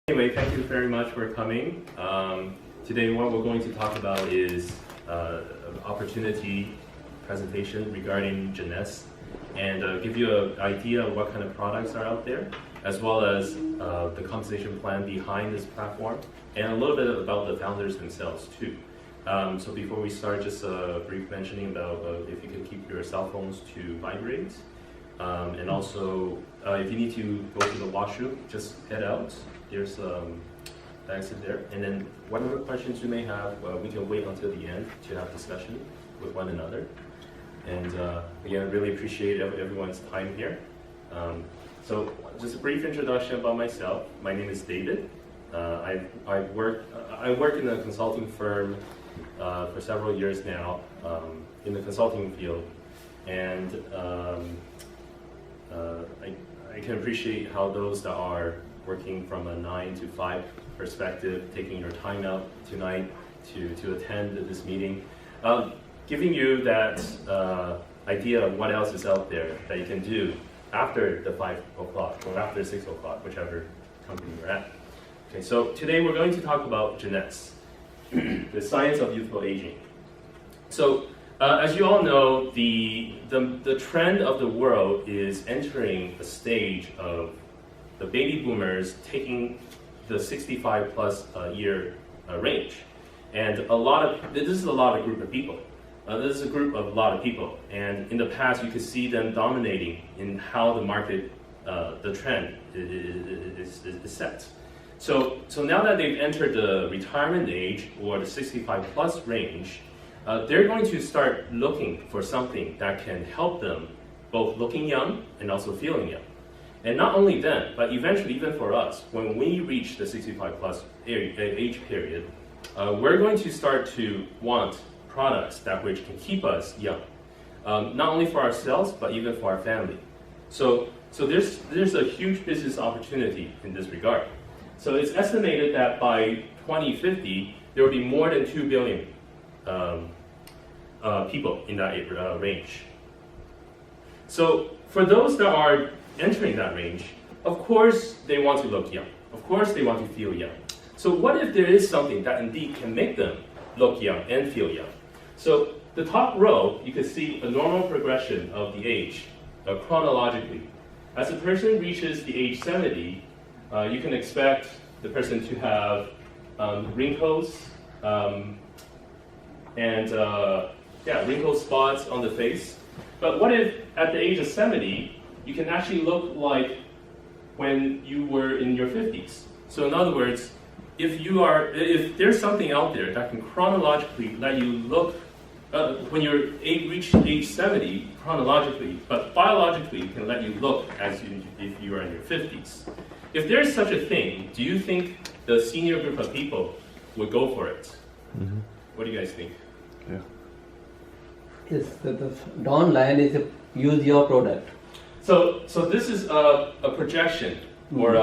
Anyway, thank you very much for coming. Today what we're going to talk about is an opportunity presentation regarding Jeunesse and give you an idea of what kind of products are out there, as well as the compensation plan behind this platform, and a little bit about the founders themselves too. So before we start, just a brief mentioning about if you can keep your cell phones to vibrate. And also, if you need to go to the washroom, just head out. There's the exit there. And then whatever questions you may have, we can wait until the end to have discussion with one another. And again, really appreciate everyone's time here. So just a brief introduction about myself. My name is David. I work in a consulting firm for several years now in the consulting field. And I can appreciate how those that are working from a 9 to 5 perspective, taking your time out tonight to attend this meeting, giving you that idea of what else is out there that you can do after the 5 o'clock or after 6 o'clock, whichever company you're at. Okay, so today we're going to talk about Jeunesse, the science of youthful aging. So as you all know, the trend of the world is entering a stage of the baby boomers taking the 65 plus year range. And this is a lot of group of people. This is a group of a lot of people. And in the past, you could see them dominating in how the market, the trend is set. So now that they've entered the retirement age or the 65 plus range, they're going to start looking for something that can help them both looking young and also feeling young. And not only then, but eventually even for us, when we reach the 65 plus age period, we're going to start to want products that which can keep us young, not only for ourselves, but even for our family. So there's a huge business opportunity in this regard. So it's estimated that by 2050, there will be more than 2 billion people in that range. So for those that are entering that range, of course they want to look young. Of course they want to feel young. So what if there is something that indeed can make them look young and feel young? So the top row, you can see a normal progression of the age chronologically. As a person reaches the age 70, you can expect the person to have wrinkles and wrinkle spots on the face. But what if at the age of 70, you can actually look like when you were in your 50s? So in other words, if there's something out there that can chronologically let you look, when you reach age 70 chronologically, but biologically can let you look as if you are in your 50s. If there's such a thing, do you think the senior group of people would go for it? Mm-hmm. What do you guys think? Yeah. Yes, the down line is use your product. So this is a projection, or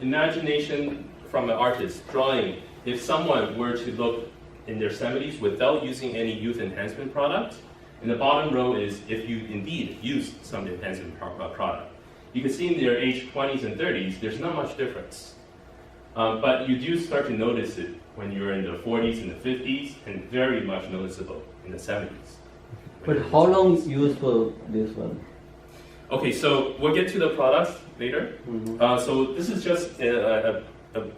imagination from an artist drawing. If someone were to look in their 70s without using any youth enhancement product, and the bottom row is if you indeed use some enhancement product. You can see in their age 20s and 30s, there's not much difference. But you do start to notice it when you're in the 40s and the 50s, and very much noticeable in the 70s. But how long use for this one? Okay, so we'll get to the products later. Mm-hmm. So this is just an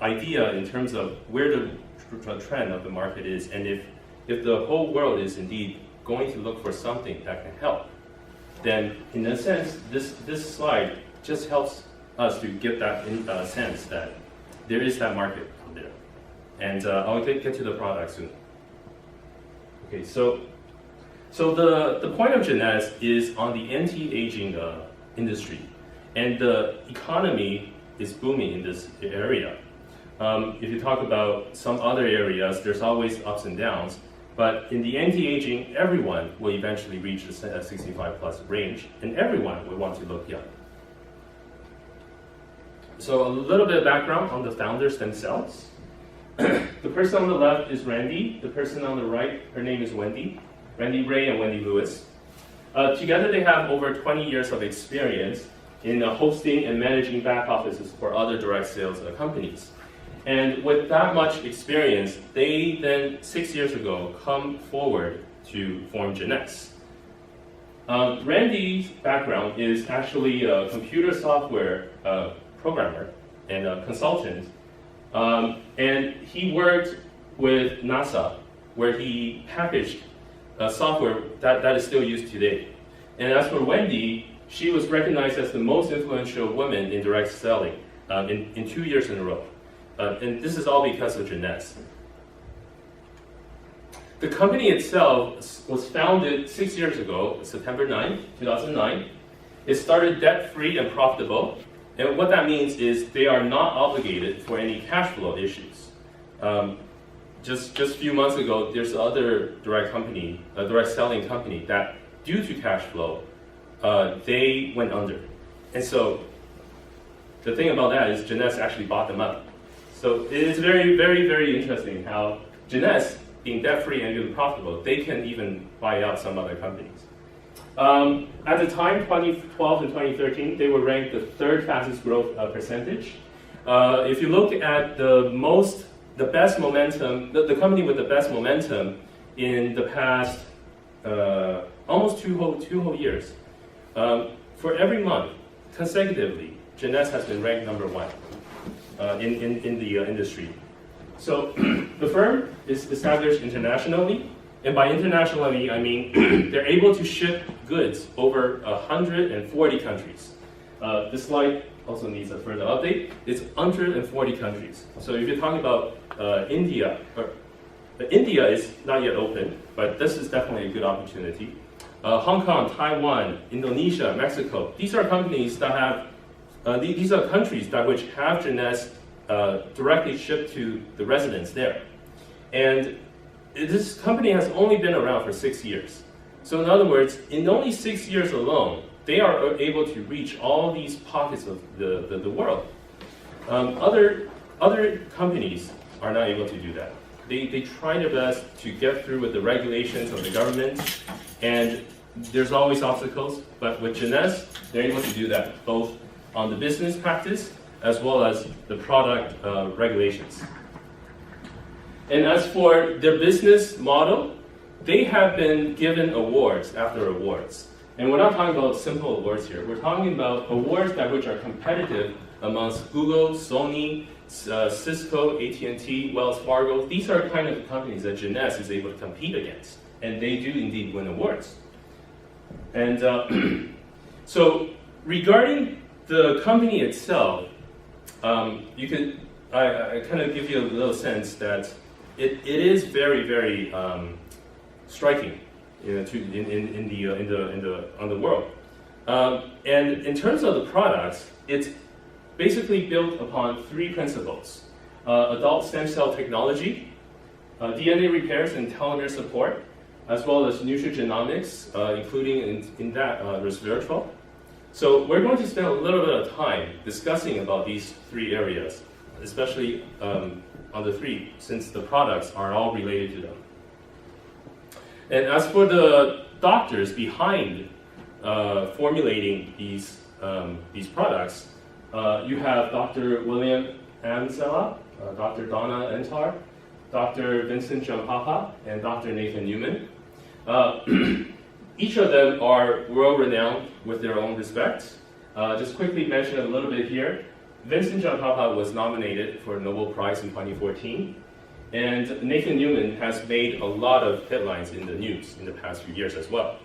idea in terms of where the trend of the market is, and if the whole world is indeed going to look for something that can help, then in a sense, this slide just helps us to get that sense that there is that market out there. And I'll get to the product soon. Okay, so the point of Jeunesse is on the anti-aging industry, and the economy is booming in this area. If you talk about some other areas, there's always ups and downs, but in the anti-aging, everyone will eventually reach the 65 plus range, and everyone will want to look young. So a little bit of background on the founders themselves. The person on the left is Randy. The person on the right, her name is Wendy. Randy Ray and Wendy Lewis. Together they have over 20 years of experience in hosting and managing back offices for other direct sales companies. And with that much experience, they then 6 years ago come forward to form Jeunesse. Randy's background is actually a computer software programmer and a consultant. And he worked with NASA, where he packaged software that is still used today. And as for Wendy, she was recognized as the most influential woman in direct selling in 2 years in a row. And this is all because of Jeunesse. The company itself was founded 6 years ago, September 9, 2009. It started debt-free and profitable. And what that means is they are not obligated for any cash flow issues. Just a few months ago, there's another direct selling company that, due to cash flow, they went under. And so the thing about that is Jeunesse actually bought them up. So it is very, very, very interesting how Jeunesse, being debt-free and even profitable, they can even buy out some other companies. At the time, 2012 and 2013, they were ranked the third fastest growth percentage. If you look at the best momentum, the company with the best momentum in the past almost two whole years, for every month, consecutively, Jeunesse has been ranked number 1 in the industry. So the firm is established internationally, and by internationally, I mean they're able to ship goods over 140 countries. This slide also needs a further update. It's 140 countries. So if you're talking about India, India is not yet open, but this is definitely a good opportunity. Hong Kong, Taiwan, Indonesia, Mexico, these are companies that have, these are countries that which have Jeunesse directly shipped to the residents there. And this company has only been around for 6 years. So in other words, in only 6 years alone, they are able to reach all these pockets of the world. Other companies are not able to do that. They try their best to get through with the regulations of the government, and there's always obstacles, but with Jeunesse, they're able to do that, both on the business practice as well as the product regulations. And as for their business model, they have been given awards after awards. And we're not talking about simple awards here. We're talking about awards that which are competitive amongst Google, Sony, Cisco, AT&T, Wells Fargo. These are kind of companies that Jeunesse is able to compete against. And they do indeed win awards. And so regarding the company itself, I kind of give you a little sense that it is very, very striking, on the world. And in terms of the products, it's basically built upon 3 principles: adult stem cell technology, DNA repairs and telomere support, as well as nutrigenomics, including in that resveratrol. So we're going to spend a little bit of time discussing about these 3 areas, especially on the 3, since the products are all related to them. And as for the doctors behind formulating these products, you have Dr. William Amzela, Dr. Donna Entar, Dr. Vincent Jampapa, and Dr. Nathan Newman. Each of them are world-renowned with their own respect. Just quickly mention a little bit here. Vincent Jampapa was nominated for a Nobel Prize in 2014, and Nathan Newman has made a lot of headlines in the news in the past few years as well.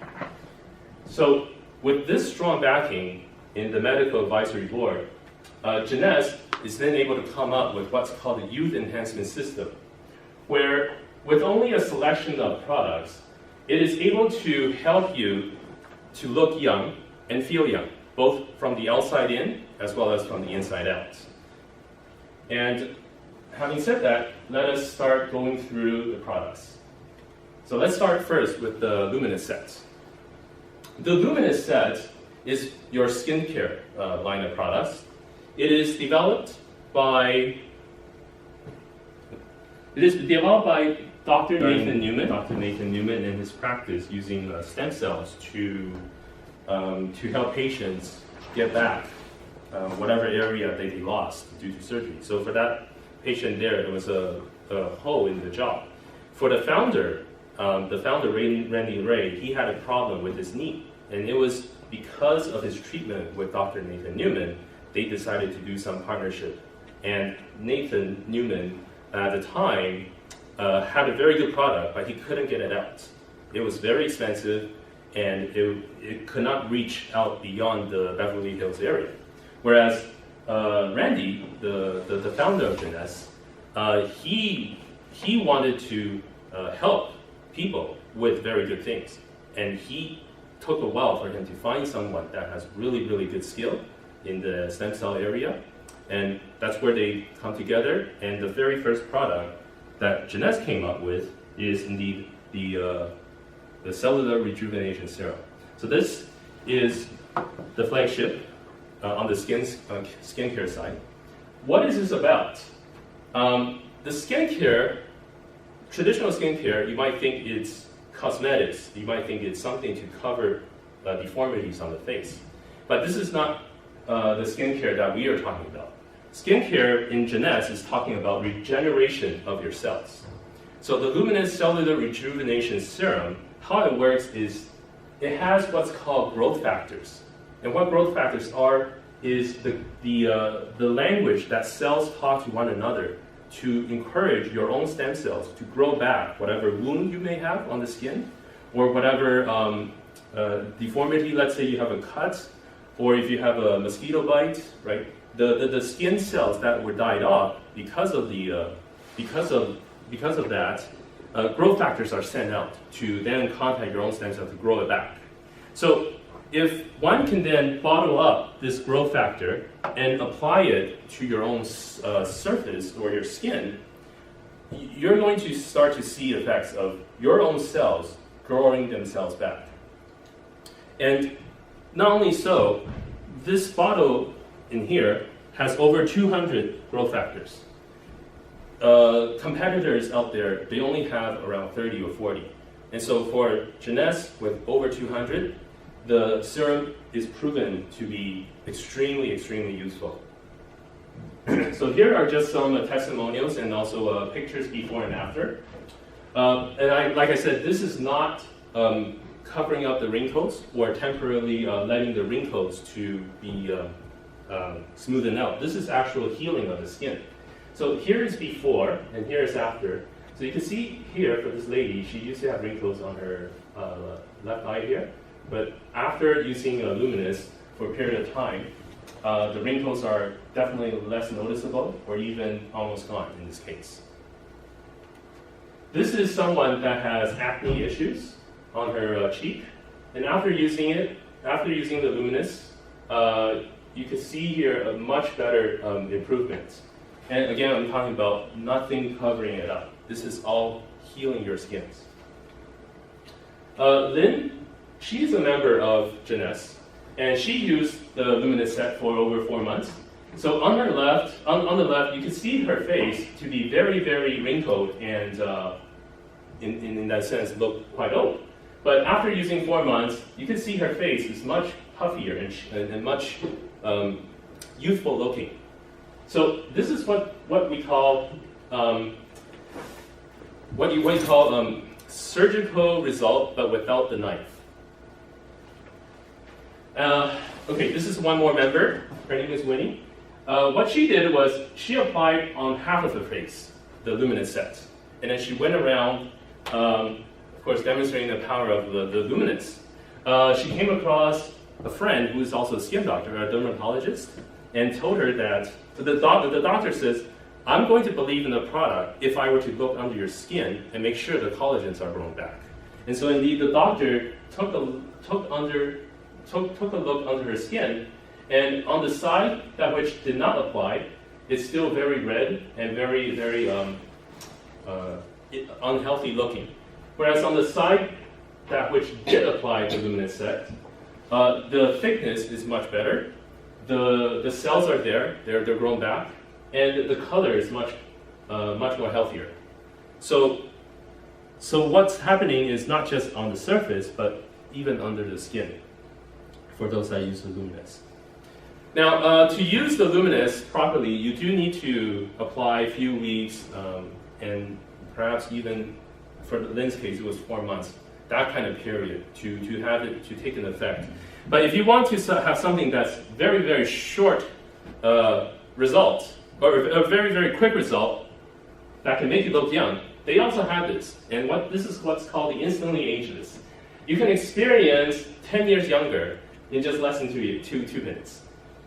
So with this strong backing in the medical advisory board, Jeunesse is then able to come up with what's called a youth enhancement system, where with only a selection of products, it is able to help you to look young and feel young, both from the outside in as well as from the inside out. And having said that, let us start going through the products. So let's start first with the Luminous set. The Luminous set is your skincare line of products. It is developed by Dr. Nathan Newman. Dr. Nathan Newman in his practice using stem cells to help patients get back whatever area they lost due to surgery. So for that patient there was a hole in the jaw. For the founder, Randy Ray, he had a problem with his knee. And it was because of his treatment with Dr. Nathan Newman, they decided to do some partnership. And Nathan Newman, at the time, had a very good product, but he couldn't get it out. It was very expensive, and it could not reach out beyond the Beverly Hills area. Whereas Randy, the founder of Jeunesse, he wanted to help people with very good things. And he took a while for him to find someone that has really, really good skill in the stem cell area. And that's where they come together. And the very first product that Jeunesse came up with is indeed the cellular rejuvenation serum. So this is the flagship on the skincare side. What is this about? The skincare, traditional skincare, you might think it's cosmetics. You might think it's something to cover deformities on the face. But this is not the skincare that we are talking about. Skincare in Jeunesse is talking about regeneration of your cells. So the Luminous Cellular Rejuvenation Serum, how it works is it has what's called growth factors. And what growth factors are is the language that cells talk to one another to encourage your own stem cells to grow back whatever wound you may have on the skin, or whatever deformity, let's say you have a cut, or if you have a mosquito bite, right? The skin cells that were died off because of that, growth factors are sent out to then contact your own stem cell to grow it back. So if one can then bottle up this growth factor and apply it to your own surface or your skin, you're going to start to see effects of your own cells growing themselves back. And not only so, this bottle in here has over 200 growth factors. Competitors out there, they only have around 30 or 40. And so for Jeunesse with over 200, the serum is proven to be extremely, extremely useful. So here are just some testimonials and also pictures before and after. Like I said, this is not covering up the wrinkles or temporarily letting the wrinkles to be smoothened out. This is actual healing of the skin. So here is before and here is after. So you can see here for this lady, she used to have wrinkles on her left eye here. But after using Luminous for a period of time, the wrinkles are definitely less noticeable or even almost gone in this case. This is someone that has acne issues on her cheek. And after using the Luminous, you can see here a much better improvement. And again, I'm talking about nothing covering it up. This is all healing your skins. Lynn, she's a member of Jeunesse, and she used the Luminous set for over 4 months. So on her left, on the left, you can see her face to be very, very wrinkled and in that sense look quite old. But after using 4 months, you can see her face is much puffier and much youthful looking. So this is what we call surgical result, but without the knife. Okay, this is one more member. Her name is Winnie. What she did was she applied on half of her face the Luminous set, and then she went around, of course, demonstrating the power of the Luminous. She came across a friend who is also a skin doctor, a dermatologist, and told her that the doctor says, "I'm going to believe in the product if I were to look under your skin and make sure the collagens are grown back." And so indeed, the doctor took a look under her skin, and on the side that which did not apply, it's still very red and very, very unhealthy looking. Whereas on the side that which did apply the Luminous set, the thickness is much better. The cells are there; they're grown back, and the color is much more healthier. So what's happening is not just on the surface, but even under the skin for those that use the Luminous. Now, to use the luminous properly, you do need to apply a few weeks, and perhaps even for the lens case, it was 4 months. That kind of period to have it to take an effect. But if you want to have something that's very, very short result, or a very, very quick result that can make you look young, they also have this. And this is what's called the instantly ageless. You can experience 10 years younger in just less than 2 minutes.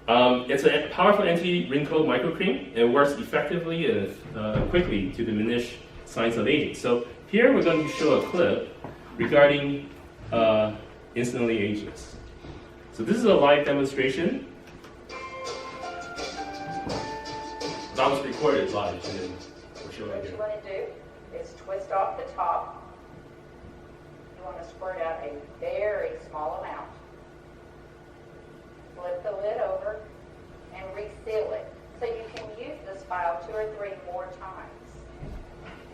It's a powerful anti-wrinkle microcream. It works effectively and quickly to diminish signs of aging. So here we're going to show a clip regarding instantly ageless. So this is a live demonstration. That was recorded live, and then we'll show it What here. you want to do is twist off the top. You want to squirt out a very small amount. Flip the lid over and reseal it. So you can use this file 2 or 3 more times.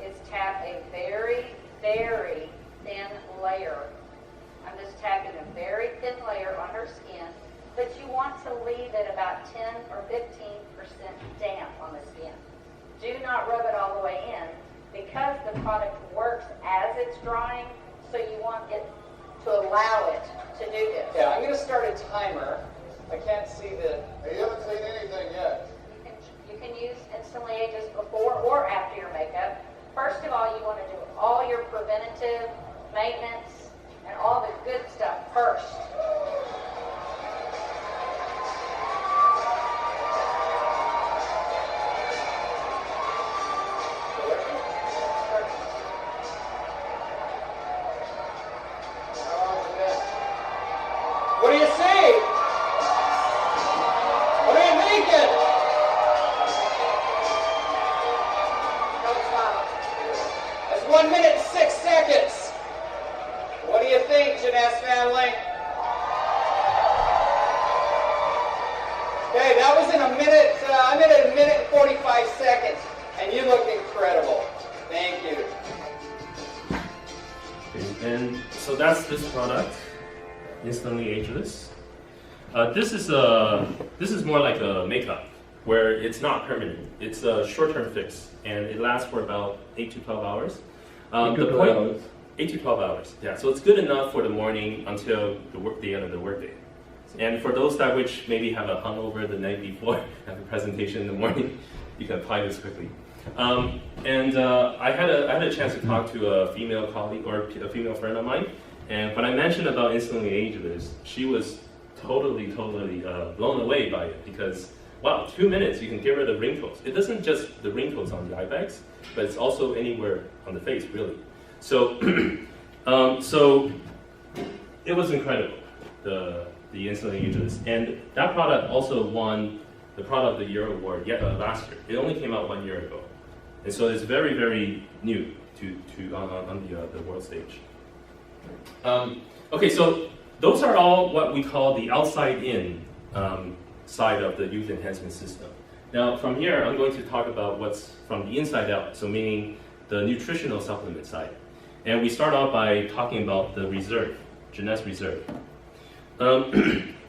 Is tap a very, very thin layer. I'm just tapping a very thin layer on her skin, but you want to leave it about 10 or 15% damp on the skin. Do not rub it all the way in because the product works as it's drying, so you want it to allow it to do this. Yeah, I'm going to start a timer. I can't see the... You haven't seen anything yet. You can use Instantly Ages before or after your makeup. First of all, you want to do all your preventative maintenance and all the good stuff first. What do you see? What are you thinking? Don't smile. That's 1 minute and 6 seconds. What do you think, Jeunesse family? Okay, that was in a minute. I'm at 1 minute and 45 seconds, and you look incredible. Thank you. Okay, and so that's this product, instantly ageless. This is more like a makeup, where it's not permanent. It's a short-term fix, and it lasts for about 8 to 12 hours. 8 to 12 hours. 8 to 12 hours. Yeah, so it's good enough for the morning until the end of the workday. And for those that which maybe have a hangover the night before, have a presentation in the morning, you can apply this quickly. I had a chance to talk to a female colleague or a female friend of mine, and when I mentioned about instantly ageless, she was totally blown away by it because, wow, 2 minutes you can get rid of wrinkles. It doesn't just the wrinkles on the eye bags, but it's also anywhere on the face, really. So, so it was incredible, the instantly ageless, and that product also won the Product of the Year award last year. It only came out 1 year ago, and so it's very, very new on the world stage. Okay, so those are all what we call the outside-in side of the youth enhancement system. Now, from here, I'm going to talk about what's from the inside out, so meaning the nutritional supplement side. And we start off by talking about the Reserve, Jeunesse Reserve.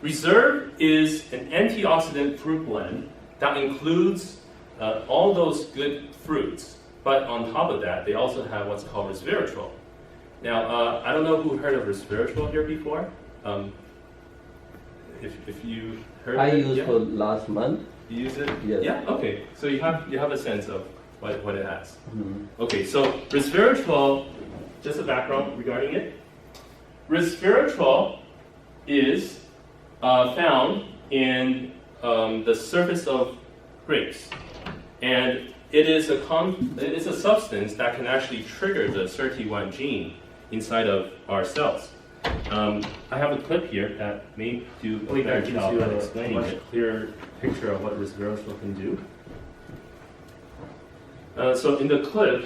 Reserve is an antioxidant fruit blend that includes all those good fruits, but on top of that, they also have what's called resveratrol. Now, I don't know who heard of resveratrol here before. If you heard I of it, used yeah? for last month. You use it? Yes. Yeah. Okay. So you have a sense of what it has. Mhm. Okay. So resveratrol, just a background regarding it. Resveratrol is found in the surface of grapes, and it is a substance that can actually trigger the SIRT1 gene inside of our cells. I have a clip here that may do a better job at explaining a much clearer picture of what resveratrol can do. So in the clip,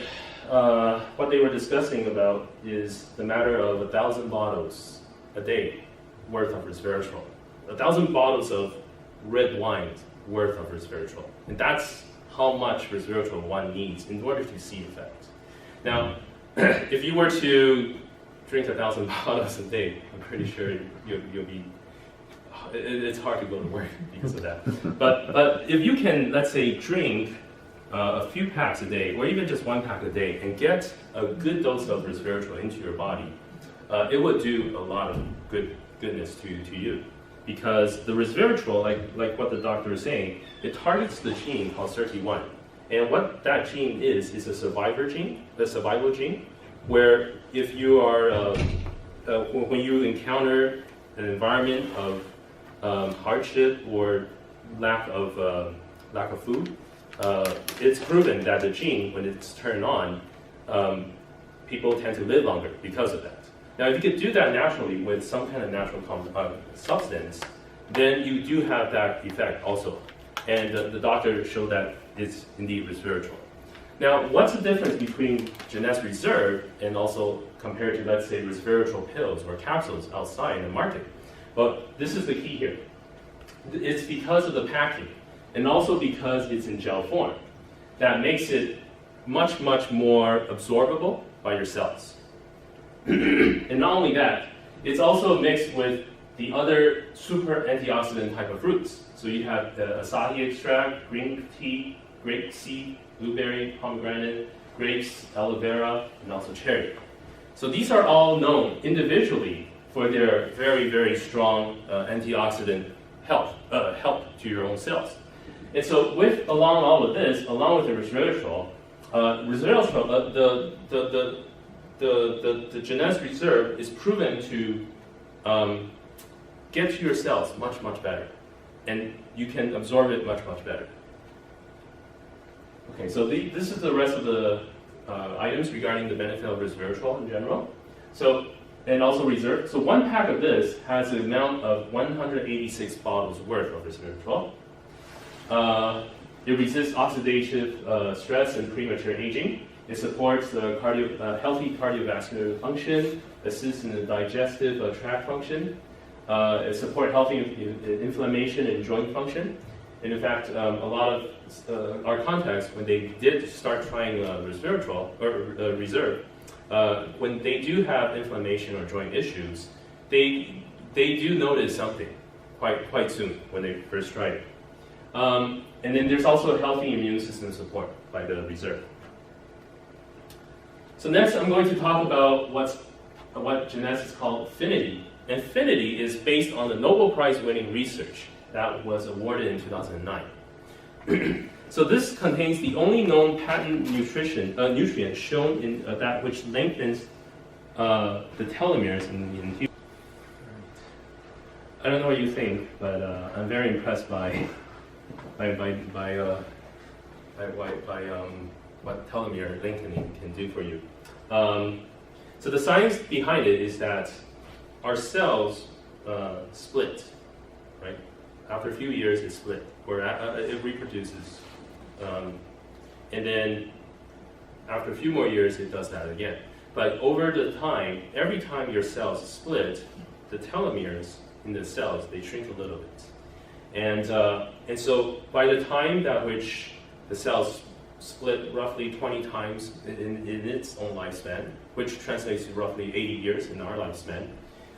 what they were discussing about is the matter of 1,000 bottles a day worth of resveratrol. 1,000 bottles of red wine worth of resveratrol. And that's how much resveratrol one needs in order to see effect. Now, if you were to drink 1,000 bottles a day, I'm pretty sure you'll be it's hard to go to work because of that. But if you can, let's say, drink a few packs a day, or even just 1 pack a day, and get a good dose of resveratrol into your body, it would do a lot of goodness to you. Because the resveratrol, like what the doctor is saying, it targets the gene called SIRT1. And what that gene is a survival gene, where if you are, when you encounter an environment of hardship or lack of food, it's proven that the gene, when it's turned on, people tend to live longer because of that. Now, if you could do that naturally with some kind of natural substance, then you do have that effect also. And the doctor showed that it's indeed resveratrol. Now, what's the difference between Jeunesse Reserve and also compared to, let's say, resveratrol pills or capsules outside in the market? Well, this is the key here. It's because of the packing, and also because it's in gel form, that makes it much, much more absorbable by your cells. And not only that, it's also mixed with the other super antioxidant type of fruits. So you have the acai extract, green tea, grape seed, blueberry, pomegranate, grapes, aloe vera, and also cherry. So these are all known individually for their very, very strong antioxidant help to your own cells. And so along all of this, along with the resveratrol, the Jeunesse Reserve is proven to get to your cells much, much better. And you can absorb it much, much better. Okay, so this is the rest of the items regarding the benefit of resveratrol in general. So, and also reserve. So 1 pack of this has an amount of 186 bottles worth of resveratrol. It resists oxidative stress and premature aging. It supports the healthy cardiovascular function, assists in the digestive tract function. It supports healthy inflammation and joint function. And in fact, a lot of our contacts, when they did start trying resveratrol or reserve, when they do have inflammation or joint issues, they do notice something quite soon when they first try it. And then there's also healthy immune system support by the reserve. So next, I'm going to talk about what Jeunesse is called affinity. Affinity is based on the Nobel Prize-winning research that was awarded in 2009. So this contains the only known patent nutrient shown in that which lengthens the telomeres in humans. I don't know what you think, but I'm very impressed by what telomere lengthening can do for you. So the science behind it is that our cells split, right? After a few years, it split, or it reproduces. And then after a few more years, it does that again. But over the time, every time your cells split, the telomeres in the cells, they shrink a little bit. And so by the time that which the cells split roughly 20 times in its own lifespan, which translates to roughly 80 years in our lifespan,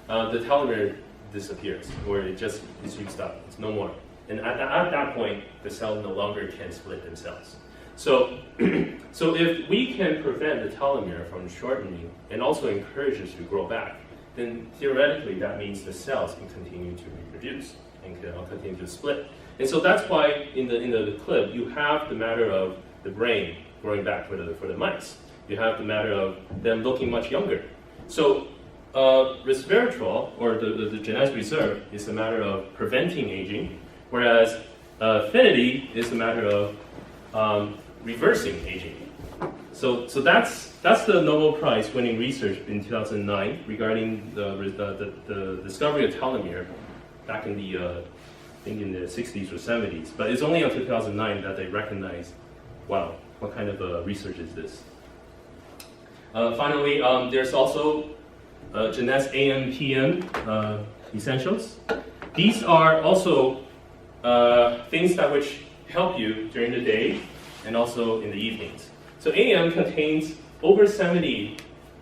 the telomere disappears, or it just is used up. It's no more. And at that point, the cell no longer can split themselves. So if we can prevent the telomere from shortening and also encourage it to grow back, then theoretically that means the cells can continue to reproduce and can continue to split. And so that's why in the clip you have the matter of the brain growing back for the mice. You have the matter of them looking much younger. So resveratrol, or the Jeunesse Reserve, is a matter of preventing aging, whereas affinity is a matter of reversing aging. So that's the Nobel Prize winning research in 2009 regarding the discovery of telomere back in the I think in the 60s or 70s. But it's only until 2009 that they recognized, wow, what kind of research is this? Finally, there's also Jeunesse AM/PM essentials. These are also things that which help you during the day and also in the evenings. So AM contains over 70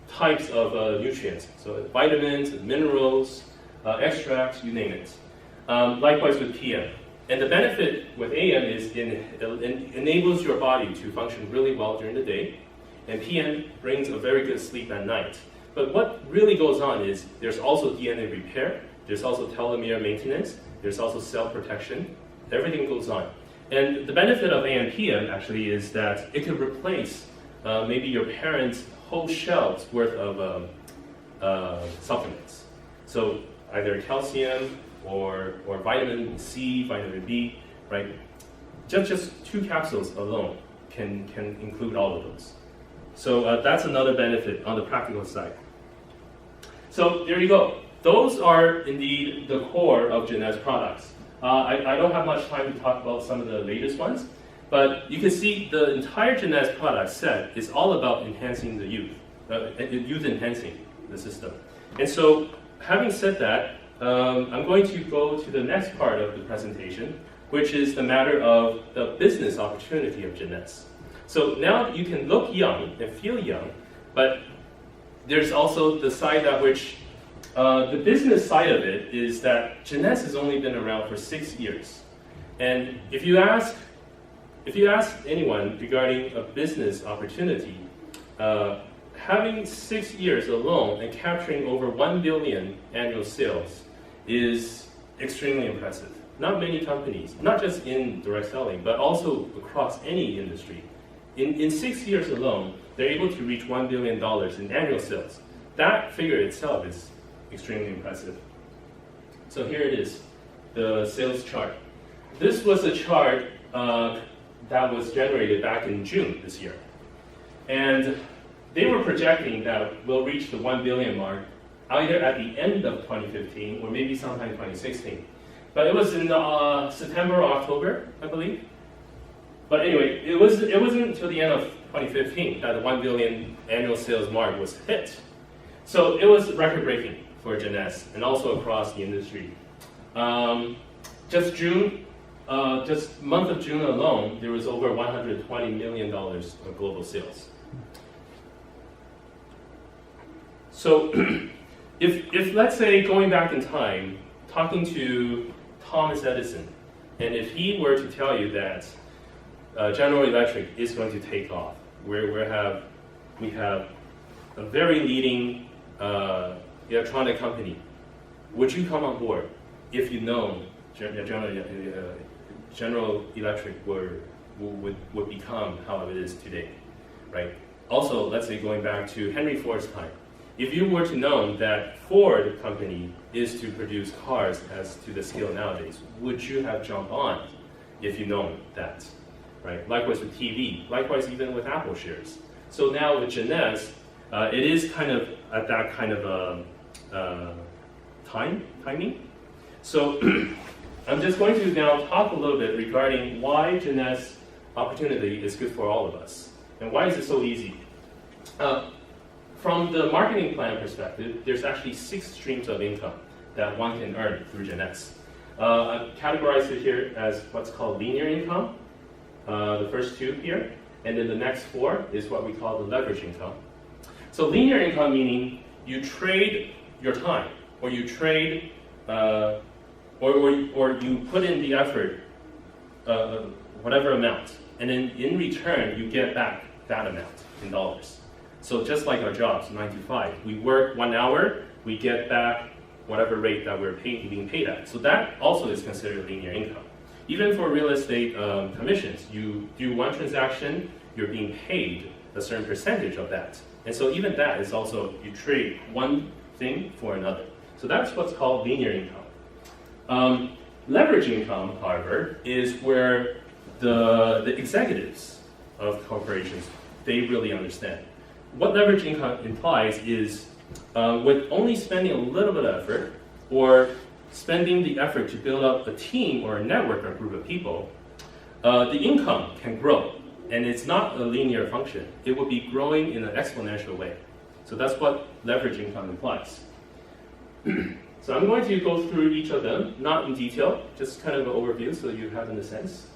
types of nutrients, so vitamins, minerals, extracts, you name it. Likewise with PM. And the benefit with AM is it enables your body to function really well during the day, and PM brings a very good sleep at night. But what really goes on is there's also DNA repair, there's also telomere maintenance, there's also cell protection, everything goes on. And the benefit of AM PM actually is that it could replace maybe your parents' whole shelves worth of supplements. So either calcium or vitamin C, vitamin B, right? Just 2 capsules alone can include all of those. So that's another benefit on the practical side. So there you go. Those are indeed the core of Jeunesse products. I don't have much time to talk about some of the latest ones, but you can see the entire Jeunesse product set is all about enhancing the youth enhancing the system. And so having said that, I'm going to go to the next part of the presentation, which is the matter of the business opportunity of Jeunesse. So now you can look young and feel young, but there's also the side at which the business side of it is that Jeunesse has only been around for 6 years. And if you ask anyone regarding a business opportunity, having 6 years alone and capturing over 1 billion annual sales is extremely impressive. Not many companies, not just in direct selling, but also across any industry. In 6 years alone, they're able to reach $1 billion in annual sales. That figure itself is extremely impressive. So here it is, the sales chart. This was a chart that was generated back in June this year. And they were projecting that we'll reach the 1 billion mark either at the end of 2015 or maybe sometime 2016. But it was in September or October, I believe. But anyway, it wasn't until the end of 2015 that the 1 billion annual sales mark was hit. So it was record-breaking for Jeunesse and also across the industry. Just month of June alone, there was over $120 million of global sales. So if let's say going back in time, talking to Thomas Edison, and if he were to tell you that General Electric is going to take off, we have a very leading electronic company, would you come on board if you know General Electric would become how it is today, right? Also, let's say going back to Henry Ford's time, if you were to know that Ford company is to produce cars as to the scale nowadays, would you have jumped on if you know that, right? Likewise with TV, likewise even with Apple shares. So now with Jeunesse, it is kind of at that kind of timing. So I'm just going to now talk a little bit regarding why Jeunesse opportunity is good for all of us, and why is it so easy. From the marketing plan perspective, there's actually 6 streams of income that one can earn through Jeunesse. I've categorized it here as what's called linear income, the first 2 here, and then the next 4 is what we call the leverage income. So linear income meaning you trade your time, or you trade, or you put in the effort, whatever amount, and then in return you get back that amount in dollars. So just like our jobs, 9 to 5, we work 1 hour, we get back whatever rate that we're being paid at. So that also is considered linear income. Even for real estate commissions, you do 1 transaction, you're being paid a certain percentage of that. And so even that is also, you trade one thing for another. So that's what's called linear income. Leverage income, however, is where the executives of corporations, they really understand. What leverage income implies is with only spending a little bit of effort, or spending the effort to build up a team or a network or a group of people, the income can grow. And it's not a linear function. It will be growing in an exponential way. So that's what leverage income implies. So I'm going to go through each of them, not in detail, just kind of an overview so you have in a sense.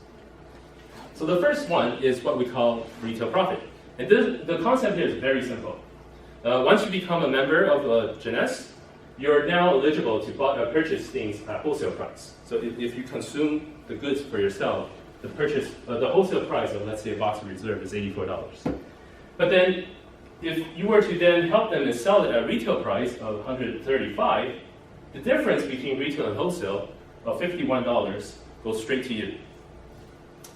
So the first one is what we call retail profit. And the concept here is very simple. Once you become a member of Jeunesse, you're now eligible to purchase things at wholesale price. So if you consume the goods for yourself, the wholesale price of, let's say, a box of reserve is $84. But then, if you were to then help them and sell it at retail price of $135, the difference between retail and wholesale of $51 goes straight to you.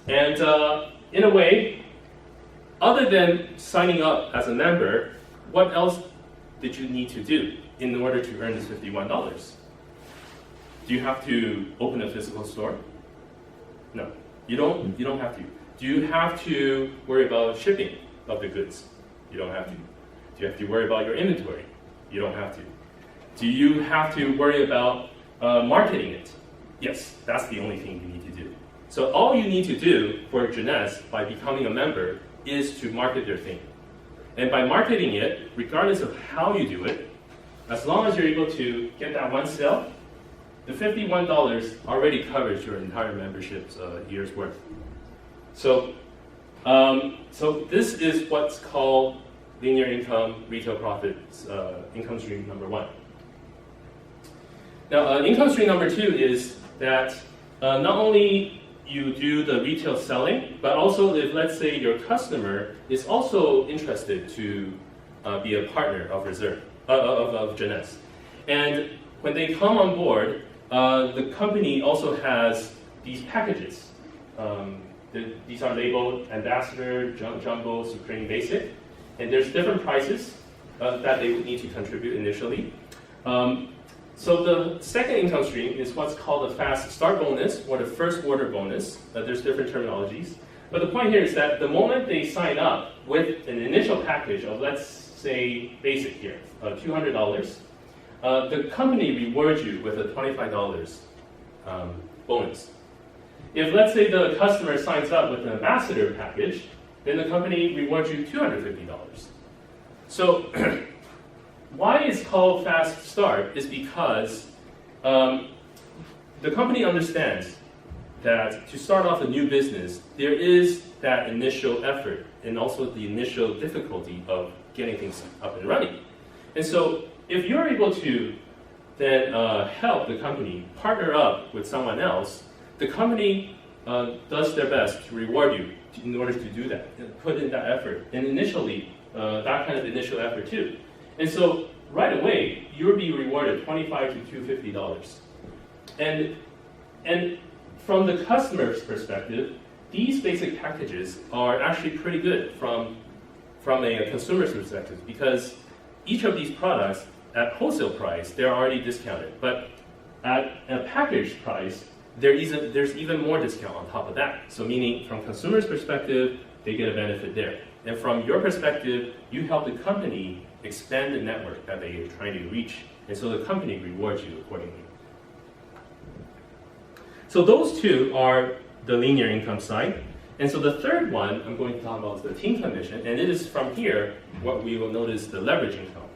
And in a way, other than signing up as a member, what else did you need to do in order to earn this $51? Do you have to open a physical store? No, you don't have to. Do you have to worry about shipping of the goods? You don't have to. Do you have to worry about your inventory? You don't have to. Do you have to worry about marketing it? Yes, that's the only thing you need to do. So all you need to do for Jeunesse by becoming a member is to market your thing. And by marketing it, regardless of how you do it, as long as you're able to get that one sale, the $51 already covers your entire membership's year's worth. So this is what's called linear income retail profits income stream number 1. Now, income stream number 2 is that not only you do the retail selling, but also if, let's say, your customer is also interested to be a partner of of Jeunesse. And when they come on board, the company also has these packages. These are labeled Ambassador, Jumbo, Supreme, Basic. And there's different prices that they would need to contribute initially. So the second income stream is what's called a fast start bonus or the first order bonus. There's different terminologies. But the point here is that the moment they sign up with an initial package of, let's say, basic here, $200, the company rewards you with a $25 bonus. If, let's say, the customer signs up with an ambassador package, then the company rewards you $250. So why it's called fast start is because the company understands that to start off a new business, there is that initial effort and also the initial difficulty of getting things up and running. And so if you're able to then help the company partner up with someone else, the company does their best to reward you in order to do that, put in that effort, and initially, that kind of initial effort too. And so right away, you'll be rewarded $25 to $250. And from the customer's perspective, these basic packages are actually pretty good from a consumer's perspective because each of these products at wholesale price, they're already discounted. But at a package price, there's even more discount on top of that. So meaning from consumer's perspective, they get a benefit there. And from your perspective, you help the company expand the network that they are trying to reach. And so the company rewards you accordingly. So those two are the linear income side. And so the third one I'm going to talk about is the team commission. And it is from here what we will notice the leverage income.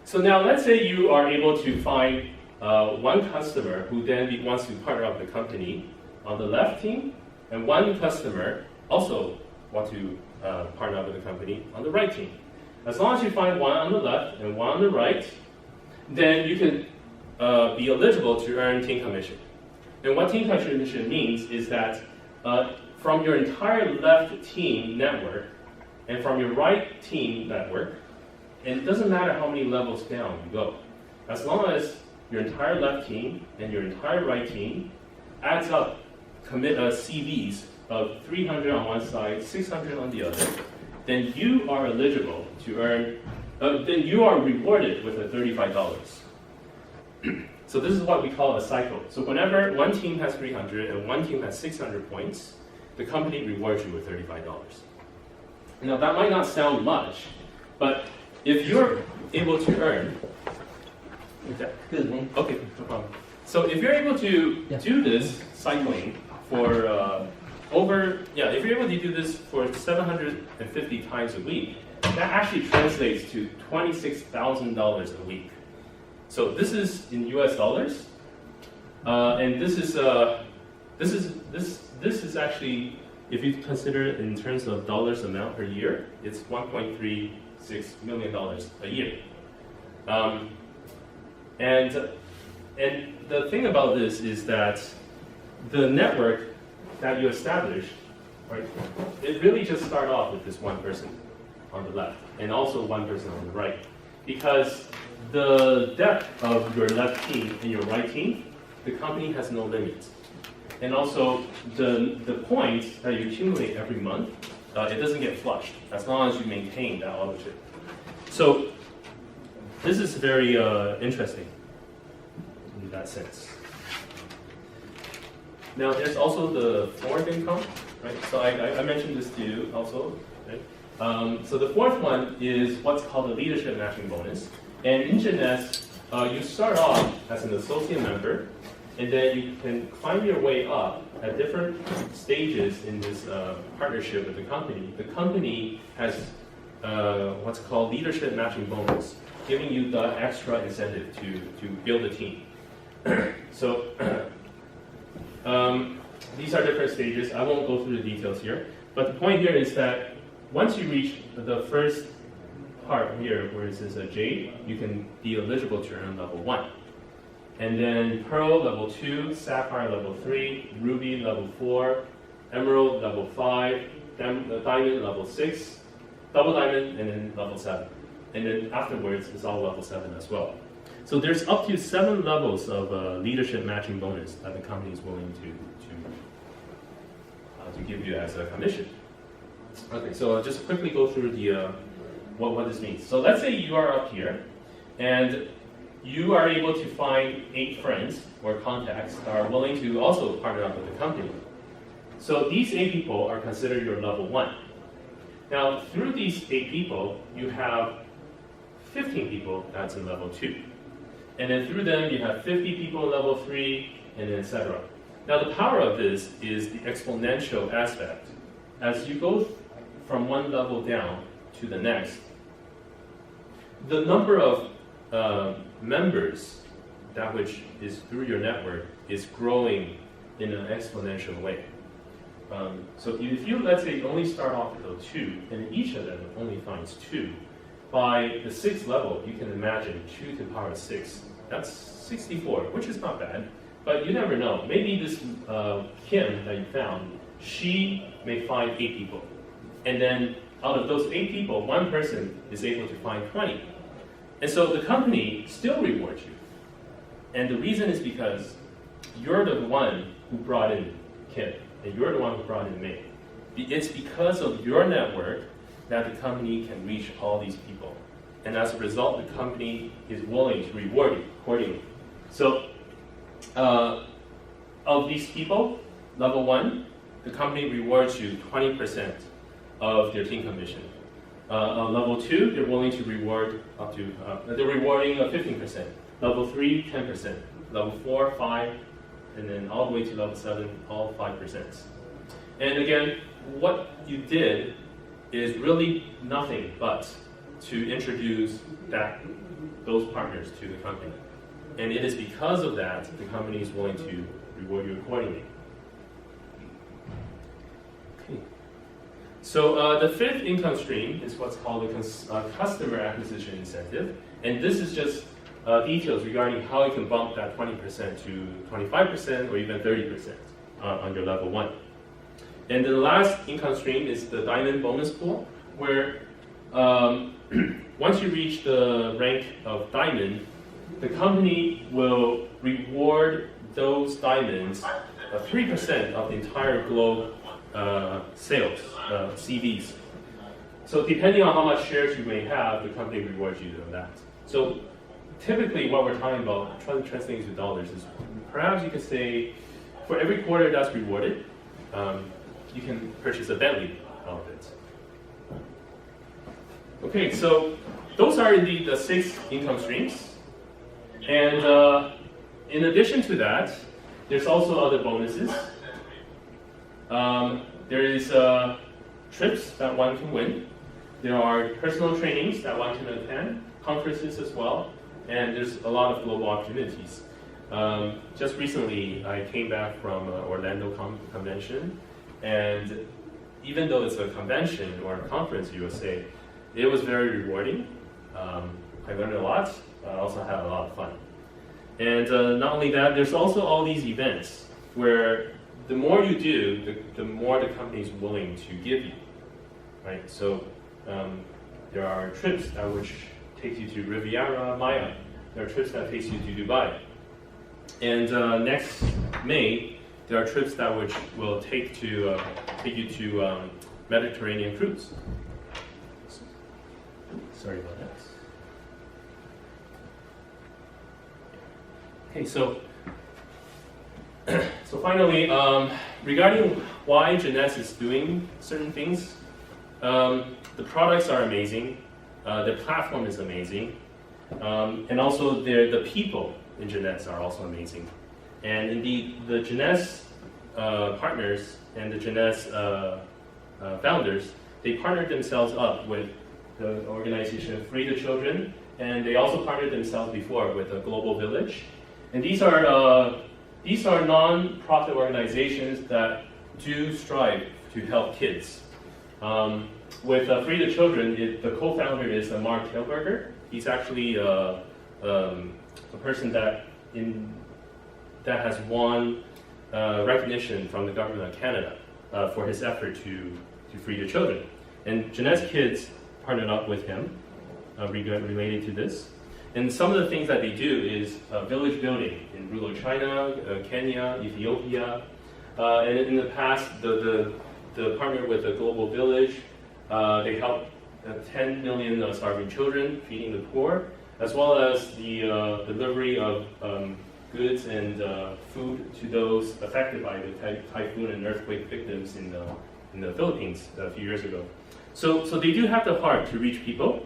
So now let's say you are able to find one customer who then wants to partner up the company on the left team, and one customer also wants to partner up with the company on the right team. As long as you find one on the left and one on the right, then you can be eligible to earn team commission. And what team commission means is that from your entire left team network and from your right team network, and it doesn't matter how many levels down you go, as long as your entire left team and your entire right team adds up CVs of 300 on one side, 600 on the other, then you are eligible to earn, then you are rewarded with a $35. So this is what we call a cycle. So whenever one team has 300 and one team has 600 points, the company rewards you with $35. Now that might not sound much, but if you're able to earn, Excuse me. okay, no problem. So if you're able to do this cycling for if you're able to do this for 750 times a week, that actually translates to $26,000 a week. So this is in US dollars, and this is actually, if you consider it in terms of dollars amount per year, it's $1.36 million a year. And the thing about this is that the network that you establish, right, it really just start off with this one person on the left and also one person on the right. Because the depth of your left team and your right team, the company has no limits. And also the points that you accumulate every month, it doesn't get flushed as long as you maintain that auto ship. So this is very interesting in that sense. Now there's also the fourth income, right? So I mentioned this to you also, right? So the fourth one is what's called the leadership matching bonus. And in Jeunesse, you start off as an associate member, and then you can climb your way up at different stages in this partnership with the company. The company has what's called leadership matching bonus, giving you the extra incentive to build a team. So these are different stages. I won't go through the details here, but the point here is that once you reach the first part here, where it says a Jade, you can be eligible to earn level 1. And then Pearl level 2, Sapphire level 3, Ruby level 4, Emerald level 5, Diamond level 6, Double Diamond, and then level 7. And then afterwards, it's all level 7 as well. So there's up to 7 levels of leadership matching bonus that the company is willing to give you as a commission. Okay, so I'll just quickly go through the what this means. So let's say you are up here, and you are able to find 8 friends or contacts that are willing to also partner up with the company. So these 8 people are considered your level 1. Now, through these 8 people, you have 15 people that's in level 2. And then through them, you have 50 people in level 3, and then etc. Now, the power of this is the exponential aspect. As you go from one level down to the next, the number of members, that which is through your network, is growing in an exponential way. So if you, let's say, only start off with 2, and each of them only finds 2, by the 6th level, you can imagine 2 to the power of 6. That's 64, which is not bad, but you never know. Maybe this Kim that you found, she may find 8 people. And then out of those 8 people, one person is able to find 20. And so the company still rewards you. And the reason is because you're the one who brought in Kim, and you're the one who brought in May. It's because of your network that the company can reach all these people. And as a result, the company is willing to reward you accordingly. So of these people, level 1, the company rewards you 20% of their team commission. On level 2, they're willing to reward up to, they're rewarding 15%. Level 3, 10%. Level 4, 5, and then all the way to level 7, all 5%. And again, what you did is really nothing but to introduce those partners to the company. And it is because of that, the company is willing to reward you accordingly. Okay. So the 5th income stream is what's called a customer acquisition incentive. And this is just details regarding how you can bump that 20% to 25% or even 30% on your level 1. And the last income stream is the diamond bonus pool, where once you reach the rank of diamond, the company will reward those diamonds 3% of the entire globe sales, CVs. So depending on how much shares you may have, the company rewards you on that. So typically what we're talking about, translating to dollars, is perhaps you could say for every quarter that's rewarded, you can purchase a Bentley out of it. Okay, so those are indeed the 6 income streams. And in addition to that, there's also other bonuses. There is trips that one can win. There are personal trainings that one can attend, conferences as well, and there's a lot of global opportunities. Just recently, I came back from Orlando convention, and even though it's a convention or a conference, you would say, it was very rewarding. I learned a lot, but I also had a lot of fun. And not only that, there's also all these events where the more you do, the more the company is willing to give you, right? So there are trips that which take you to Riviera Maya. There are trips that take you to Dubai. And next May, there are trips that which will take you to Mediterranean cruise. Sorry about that. Okay, so finally, regarding why Jeunesse is doing certain things, the products are amazing, the platform is amazing, and also the people in Jeunesse are also amazing. And indeed, the Jeunesse partners and the Jeunesse founders, they partnered themselves up with the organization Free the Children, and they also partnered themselves before with a Global Village. And these are non-profit organizations that do strive to help kids. With Free the Children, the co-founder is Mark Tailberger. He's actually a person that has won recognition from the government of Canada for his effort to free the children. And Jeunesse Kids partnered up with him related to this. And some of the things that they do is village building in rural China, Kenya, Ethiopia. And in the past, the partner with the Global Village, they helped 10 million starving children, feeding the poor, as well as the delivery of goods and food to those affected by the typhoon and earthquake victims in the Philippines a few years ago. So they do have the heart to reach people,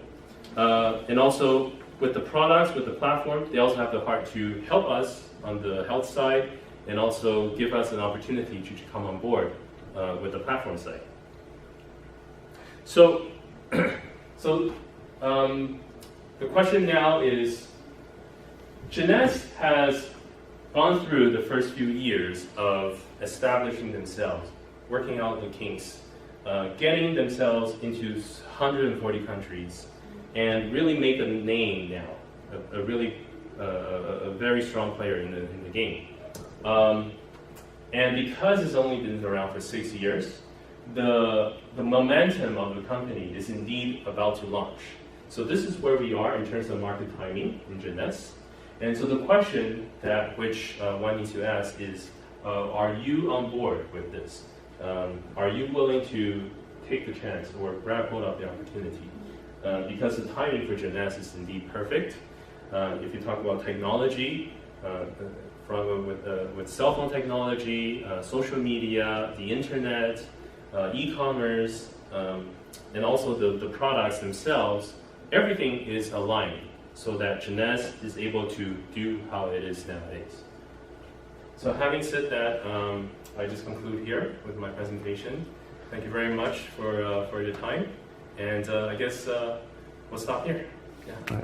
and also with the products, with the platform, they also have the heart to help us on the health side, and also give us an opportunity to come on board with the platform side. So, the question now is, Jeunesse has gone through the first few years of establishing themselves, working out the kinks, getting themselves into 140 countries, and really make a name now, a very strong player in the game. And because it's only been around for 6 years, the momentum of the company is indeed about to launch. So this is where we are in terms of market timing in Jeunesse. And so the question that which one needs to ask is, are you on board with this? Are you willing to take the chance or grab hold of the opportunity? Because the timing for Jeunesse is indeed perfect. If you talk about technology, with cell phone technology, social media, the internet, e-commerce, and also the products themselves, everything is aligned so that Jeunesse is able to do how it is nowadays. So having said that, I just conclude here with my presentation. Thank you very much for your time, and I guess we'll stop here. Yeah.